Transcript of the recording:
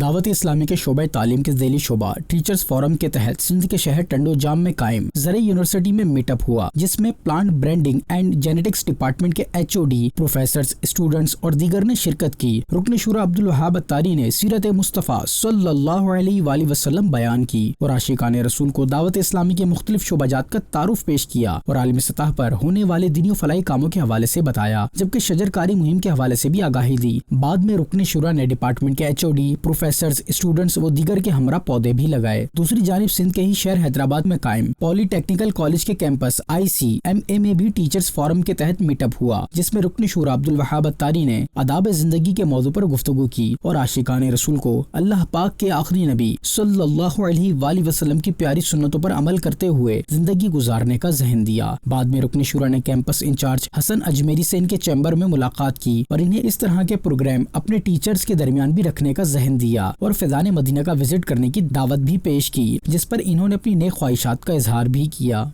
دعوت اسلامی کے شعبہ تعلیم کے ذیلی شعبہ ٹیچرز فورم کے تحت سندھ کے شہر ٹنڈو جام میں قائم زرعی یونیورسٹی میں میٹ اپ ہوا، جس میں plant breeding and genetics department کے HOD، پروفیسرز، اسٹوڈنٹس اور دیگر نے شرکت کی۔ رکن شورا عبدالوہاب اتاری نے سیرت مصطفیٰ صلی اللہ علیہ وآلہ وسلم بیان کی اور عاشقان رسول کو دعوت اسلامی کے مختلف شعبہ جات کا تعارف پیش کیا اور عالمی سطح پر ہونے والے دینی و فلاحی کاموں کے حوالے سے بتایا، جبکہ شجر کاری مہم کے حوالے سے بھی آگاہی دی۔ بعد میں رکن شورا نے ڈپارٹمنٹ کے HOD، پروفیسرز، اسٹوڈنٹس و دیگر کے ہمراہ پودے بھی لگائے۔ دوسری جانب سندھ کے ہی شہر حیدرآباد میں قائم پولی ٹیکنیکل کالج کے کیمپس ICMA میں بھی ٹیچرز فورم کے تحت میٹ اپ ہوا، جس میں رکن شورا عبدالوہاب اتاری نے آداب زندگی کے موضوع پر گفتگو کی اور عاشقان رسول کو اللہ پاک کے آخری نبی صلی اللہ علیہ وآلہ وسلم کی پیاری سنتوں پر عمل کرتے ہوئے زندگی گزارنے کا ذہن دیا۔ بعد میں رکن شورا نے کیمپس انچارج حسن اجمیری سے ان کے چیمبر میں ملاقات کی اور انہیں اس طرح کے پروگرام اپنے ٹیچرز کے درمیان بھی رکھنے کا ذہن دیا اور فیضان مدینہ کا وزٹ کرنے کی دعوت بھی پیش کی، جس پر انہوں نے اپنی نیک خواہشات کا اظہار بھی کیا۔